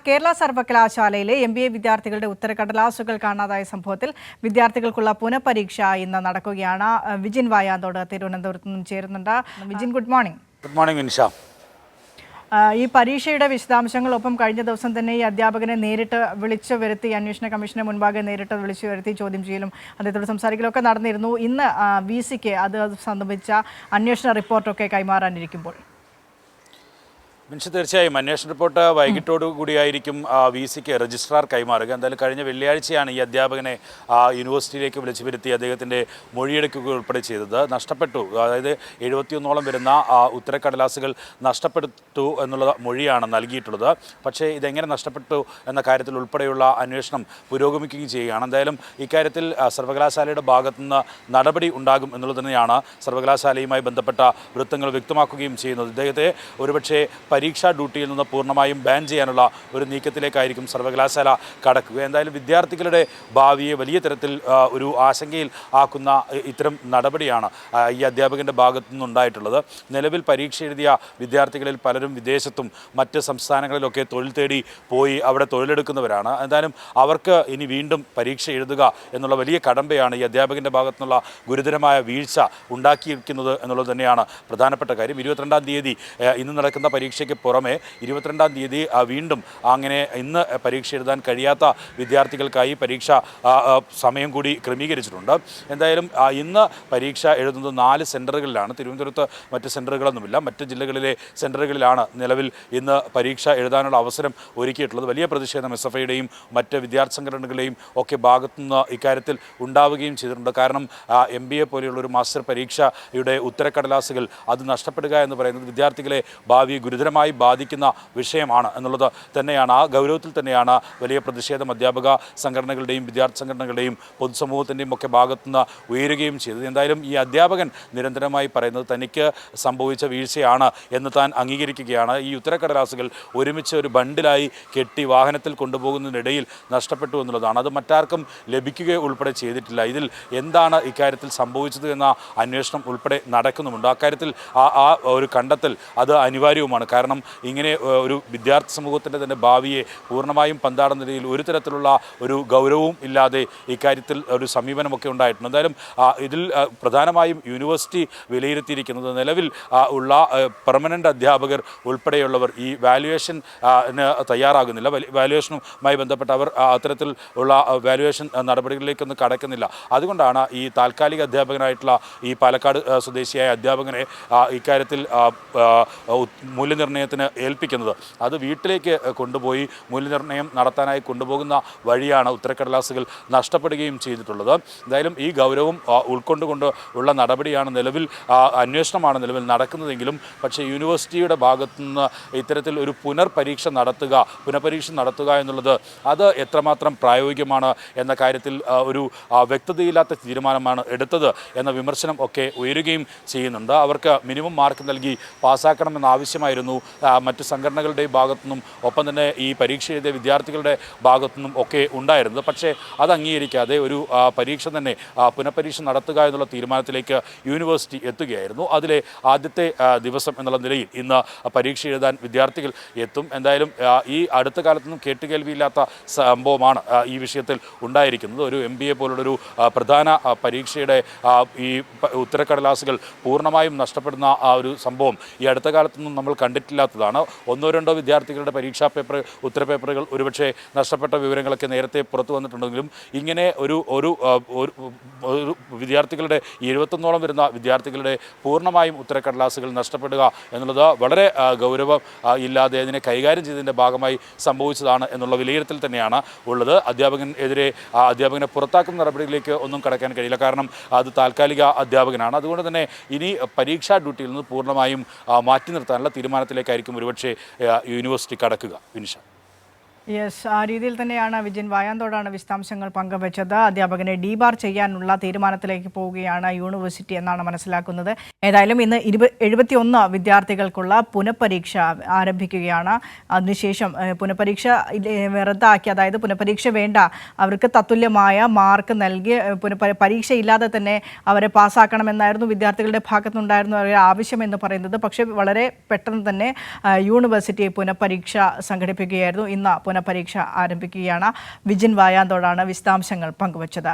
കേരള സർവകലാശാലയിലെ MBA വിദ്യാർത്ഥികളുടെ ഉത്തരക്കടലാസുകൾ കാണാതായ സംഭവത്തിൽ വിദ്യാർത്ഥികൾക്കുള്ള പുനഃപരീക്ഷ ഇന്ന് നടക്കുകയാണ്. വിജിൻ വായാന്തോട് തിരുവനന്തപുരത്ത് നിന്നും ചേരുന്നുണ്ട്. Vijin, good morning. Good morning Vinisha. ഈ പരീക്ഷയുടെ വിശദാംശങ്ങളൊപ്പം കഴിഞ്ഞ ദിവസം തന്നെ ഈ അധ്യാപകനെ നേരിട്ട് വിളിച്ചു വരുത്തി അന്വേഷണ കമ്മീഷന് മുൻപാകെ നേരിട്ട് വിളിച്ചു വരുത്തി ചോദ്യം ചെയ്യലും അദ്ദേഹത്തോട് സംസാരിക്കലൊക്കെ നടന്നിരുന്നു. ഇന്ന് VCക്ക് അത് സംബന്ധിച്ച അന്വേഷണ റിപ്പോർട്ടൊക്കെ കൈമാറാനിരിക്കുമ്പോൾ വിനിഷ, തീർച്ചയായും അന്വേഷണ റിപ്പോർട്ട് വൈകിട്ടോടു കൂടിയായിരിക്കും VCക്ക് രജിസ്ട്രാർ കൈമാറുക. എന്തായാലും കഴിഞ്ഞ വെള്ളിയാഴ്ചയാണ് ഈ അധ്യാപകനെ യൂണിവേഴ്സിറ്റിയിലേക്ക് വിളിച്ചു വരുത്തി അദ്ദേഹത്തിൻ്റെ മൊഴിയെടുക്കുക ഉൾപ്പെടെ ചെയ്തത്. നഷ്ടപ്പെട്ടു, അതായത് 71ഓളം വരുന്ന ഉത്തരക്കടലാസുകൾ നഷ്ടപ്പെട്ടു എന്നുള്ള മൊഴിയാണ് നൽകിയിട്ടുള്ളത്. പക്ഷേ ഇതെങ്ങനെ നഷ്ടപ്പെട്ടു എന്ന കാര്യത്തിൽ ഉൾപ്പെടെയുള്ള അന്വേഷണം പുരോഗമിക്കുകയും ചെയ്യുകയാണ്. എന്തായാലും ഇക്കാര്യത്തിൽ സർവകലാശാലയുടെ ഭാഗത്തുനിന്ന് നടപടി ഉണ്ടാകും എന്നുള്ളത് തന്നെയാണ് സർവകലാശാലയുമായി ബന്ധപ്പെട്ട വൃത്തങ്ങൾ വ്യക്തമാക്കുകയും ചെയ്യുന്നത്. ഇദ്ദേഹത്തെ ഒരുപക്ഷെ പരീക്ഷാ ഡ്യൂട്ടിയിൽ നിന്ന് പൂർണ്ണമായും ബാൻ ചെയ്യാനുള്ള ഒരു നീക്കത്തിലേക്കായിരിക്കും സർവകലാശാല കടക്കുക. എന്തായാലും വിദ്യാർത്ഥികളുടെ ഭാവിയെ വലിയ തരത്തിൽ ഒരു ആശങ്കയിൽ ആക്കുന്ന ഇത്തരം നടപടിയാണ് ഈ അധ്യാപകൻ്റെ ഭാഗത്തു നിന്നുണ്ടായിട്ടുള്ളത്. നിലവിൽ പരീക്ഷ എഴുതിയ വിദ്യാർത്ഥികളിൽ പലരും വിദേശത്തും മറ്റ് സംസ്ഥാനങ്ങളിലൊക്കെ തൊഴിൽ തേടി പോയി അവിടെ തൊഴിലെടുക്കുന്നവരാണ്. എന്തായാലും അവർക്ക് ഇനി വീണ്ടും പരീക്ഷ എഴുതുക എന്നുള്ള വലിയ കടമ്പയാണ് ഈ അധ്യാപകൻ്റെ ഭാഗത്തുനിന്നുള്ള ഗുരുതരമായ വീഴ്ച ഉണ്ടാക്കിയിരിക്കുന്നത് എന്നുള്ളത് തന്നെയാണ് പ്രധാനപ്പെട്ട കാര്യം. 22-ാം തീയതി ഇന്ന് നടക്കുന്ന പരീക്ഷയ്ക്ക് പുറമെ 22-ാം തീയതി വീണ്ടും അങ്ങനെ ഇന്ന് പരീക്ഷ എഴുതാൻ കഴിയാത്ത വിദ്യാർത്ഥികൾക്കായി പരീക്ഷ സമയം കൂടി ക്രമീകരിച്ചിട്ടുണ്ട്. എന്തായാലും ഇന്ന് പരീക്ഷ എഴുതുന്നത് 4 സെൻറ്ററുകളിലാണ്. തിരുവനന്തപുരത്ത് മറ്റ് സെൻറ്ററുകളൊന്നുമില്ല. മറ്റ് ജില്ലകളിലെ സെൻറ്ററുകളിലാണ് നിലവിൽ ഇന്ന് പരീക്ഷ എഴുതാനുള്ള അവസരം ഒരുക്കിയിട്ടുള്ളത്. വലിയ പ്രതിഷേധം SFIയുടെയും മറ്റ് വിദ്യാർത്ഥി സംഘടനകളുടെയും ഒക്കെ ഭാഗത്തുനിന്ന് ഇക്കാര്യത്തിൽ ഉണ്ടാവുകയും ചെയ്തിട്ടുണ്ട്. കാരണം MBA പോലെയുള്ള ഒരു മാസ്റ്റർ പരീക്ഷയുടെ ഉത്തരക്കടലാസുകൾ അത് നഷ്ടപ്പെടുക എന്ന് പറയുന്നത് വിദ്യാർത്ഥികളെ ഭാവി ഗുരുതരമായി ബാധിക്കുന്ന വിഷയമാണ് എന്നുള്ളത് തന്നെയാണ്. ആ ഗൗരവത്തിൽ തന്നെയാണ് വലിയ പ്രതിഷേധം അധ്യാപക സംഘടനകളുടെയും വിദ്യാർത്ഥി സംഘടനകളുടെയും പൊതുസമൂഹത്തിൻ്റെയും ഒക്കെ ഭാഗത്തുനിന്ന് ഉയരുകയും ചെയ്തത്. എന്തായാലും ഈ അധ്യാപകൻ നിരന്തരമായി പറയുന്നത് തനിക്ക് സംഭവിച്ച വീഴ്ചയാണ് എന്ന് താൻ അംഗീകരിക്കുകയാണ്. ഈ ഉത്തരക്കടലാസുകൾ ഒരുമിച്ച് ഒരു ബണ്ടിലായി കെട്ടി വാഹനത്തിൽ കൊണ്ടുപോകുന്നതിനിടയിൽ നഷ്ടപ്പെട്ടു എന്നുള്ളതാണ്. അത് മറ്റാർക്കും ലഭിക്കുക ഉൾപ്പെടെ ചെയ്തിട്ടില്ല. ഇതിൽ എന്താണ് ഇക്കാര്യത്തിൽ സംഭവിച്ചത് എന്ന അന്വേഷണം ഉൾപ്പെടെ നടക്കുന്നുമുണ്ട്. അക്കാര്യത്തിൽ ആ ഒരു കണ്ടെത്തൽ അത് അനിവാര്യവുമാണ്. കാരണം ഇങ്ങനെ ഒരു വിദ്യാർത്ഥി സമൂഹത്തിൻ്റെ തന്നെ ഭാവിയെ പൂർണ്ണമായും പന്താടുന്ന നിലയിൽ ഒരു തരത്തിലുള്ള ഒരു ഗൗരവവും ഇല്ലാതെ ഇക്കാര്യത്തിൽ ഒരു സമീപനമൊക്കെ ഉണ്ടായിട്ടുണ്ട്. എന്തായാലും ഇതിൽ പ്രധാനമായും യൂണിവേഴ്സിറ്റി വിലയിരുത്തിയിരിക്കുന്നത് നിലവിൽ ഉള്ള പെർമനൻ്റ് അധ്യാപകർ ഉൾപ്പെടെയുള്ളവർ ഈ വാല്യുവേഷൻ തയ്യാറാകുന്നില്ല. വാല്യുവേഷനുമായി ബന്ധപ്പെട്ട് അവർ അത്തരത്തിൽ ഉള്ള വാല്യുവേഷൻ നടപടികളിലേക്കൊന്നും കടക്കുന്നില്ല. അതുകൊണ്ടാണ് ഈ താൽക്കാലിക അധ്യാപകനായിട്ടുള്ള ഈ പാലക്കാട് സ്വദേശിയായ അധ്യാപകനെ ഇക്കാര്യത്തിൽ മൂല്യനിർണ്ണയത്തിന് ഏൽപ്പിക്കുന്നത്. അത് വീട്ടിലേക്ക് കൊണ്ടുപോയി മൂല്യനിർണ്ണയം നടത്താനായി കൊണ്ടുപോകുന്ന വഴിയാണ് ഉത്തരക്കടലാസുകൾ നഷ്ടപ്പെടുകയും ചെയ്തിട്ടുള്ളത്. എന്തായാലും ഈ ഗൗരവം ഉൾക്കൊണ്ടുകൊണ്ട് ഉള്ള നടപടിയാണ് നിലവിൽ അന്വേഷണമാണ് നിലവിൽ നടക്കുന്നതെങ്കിലും പക്ഷേ യൂണിവേഴ്സിറ്റിയുടെ ഭാഗത്തുനിന്ന് ഇത്തരത്തിൽ ഒരു പുനഃപരീക്ഷ നടത്തുക എന്നുള്ളത് അത് എത്രമാത്രം പ്രായോഗികമാണ് എന്ന കാര്യത്തിൽ ഒരു വ്യക്തതയില്ലാത്ത തീരുമാനമാണ് എടുത്തത് എന്ന വിമർശനം ഒക്കെ ഉയരുകയും ചെയ്യുന്നുണ്ട്. അവർക്ക് മിനിമം മാർക്ക് നൽകി പാസ്സാക്കണമെന്ന ആവശ്യമായിരുന്നു മറ്റ് സംഘടനകളുടെ ഭാഗത്തുനിന്നും ഒപ്പം തന്നെ ഈ പരീക്ഷ എഴുതിയ വിദ്യാർത്ഥികളുടെ ഭാഗത്തുനിന്നും ഒക്കെ ഉണ്ടായിരുന്നത്. പക്ഷേ അത് അംഗീകരിക്കാതെ ഒരു പരീക്ഷ തന്നെ പുനഃപരീക്ഷ നടത്തുക എന്നുള്ള തീരുമാനത്തിലേക്ക് യൂണിവേഴ്സിറ്റി എത്തുകയായിരുന്നു. അതിലെ ആദ്യത്തെ ദിവസം എന്നുള്ള നിലയിൽ ഇന്ന് പരീക്ഷ എഴുതാൻ വിദ്യാർത്ഥികൾ എത്തും. എന്തായാലും ഈ അടുത്ത കാലത്തൊന്നും കേട്ടുകേൾവിയില്ലാത്ത സംഭവമാണ് ഈ വിഷയത്തിൽ ഉണ്ടായിരിക്കുന്നത്. ഒരു MBA പോലുള്ളൊരു പ്രധാന പരീക്ഷയുടെ ഈ ഉത്തരക്കടലാസുകൾ പൂർണ്ണമായും നഷ്ടപ്പെടുന്ന ആ ഒരു സംഭവം ഈ അടുത്ത കാലത്തൊന്നും നമ്മൾ കണ്ടിട്ടില്ലാത്തതാണ്. 1-2 വിദ്യാർത്ഥികളുടെ പരീക്ഷാ ഉത്തരപേപ്പറുകൾ ഒരുപക്ഷെ നഷ്ടപ്പെട്ട വിവരങ്ങളൊക്കെ നേരത്തെ പുറത്തു വന്നിട്ടുണ്ടെങ്കിലും ഇങ്ങനെ ഒരു വിദ്യാർത്ഥികളുടെ 71ഓളം വരുന്ന വിദ്യാർത്ഥികളുടെ പൂർണ്ണമായും ഉത്തരക്കടലാസുകൾ നഷ്ടപ്പെടുക എന്നുള്ളത് വളരെ ഗൗരവം ഇല്ലാതെ അതിനെ കൈകാര്യം ചെയ്തതിൻ്റെ ഭാഗമായി സംഭവിച്ചതാണ് എന്നുള്ള വിലയിരുത്തൽ തന്നെയാണ് ഉള്ളത്. അധ്യാപകനെ പുറത്താക്കുന്ന നടപടികളിലേക്ക് ഒന്നും കടക്കാൻ കഴിയില്ല. കാരണം അത് താൽക്കാലിക അധ്യാപകനാണ്. അതുകൊണ്ട് തന്നെ ഇനി പരീക്ഷാ ഡ്യൂട്ടിയിൽ നിന്ന് പൂർണ്ണമായും മാറ്റി നിർത്താനുള്ള തീരുമാനത്തിലേക്കായിരിക്കും ഒരുപക്ഷെ യൂണിവേഴ്സിറ്റി കടക്കുക. വിനിഷ. യെസ്, ആ രീതിയിൽ തന്നെയാണ് വിജിൻ വായാന്തോടാണ് വിശദാംശങ്ങൾ പങ്കുവച്ചത്. അധ്യാപകനെ ഡീബാർ ചെയ്യാനുള്ള തീരുമാനത്തിലേക്ക് പോവുകയാണ് യൂണിവേഴ്സിറ്റി എന്നാണ് മനസ്സിലാക്കുന്നത്. ഏതായാലും ഇന്ന് 71 വിദ്യാർത്ഥികൾക്കുള്ള പുനഃപരീക്ഷ ആരംഭിക്കുകയാണ്. അതിനുശേഷം പുനഃപരീക്ഷ റദ്ദാക്കി, അതായത് പുനഃപരീക്ഷ വേണ്ട, അവർക്ക് തത്തുല്യമായ മാർക്ക് നൽകി പരീക്ഷയില്ലാതെ തന്നെ അവരെ പാസ്സാക്കണമെന്നായിരുന്നു വിദ്യാർത്ഥികളുടെ ഭാഗത്തുനിന്നുണ്ടായിരുന്ന ഒരു ആവശ്യം എന്ന് പറയുന്നത്. പക്ഷേ വളരെ പെട്ടെന്ന് തന്നെ യൂണിവേഴ്സിറ്റി പുനഃപരീക്ഷ സംഘടിപ്പിക്കുകയായിരുന്നു. ഇന്ന് പുനഃപരീക്ഷ ആരംഭിക്കുകയാണ്. വിജിൻ വായാന്തോടാണ് വിശദാംശങ്ങൾ പങ്കുവച്ചത്.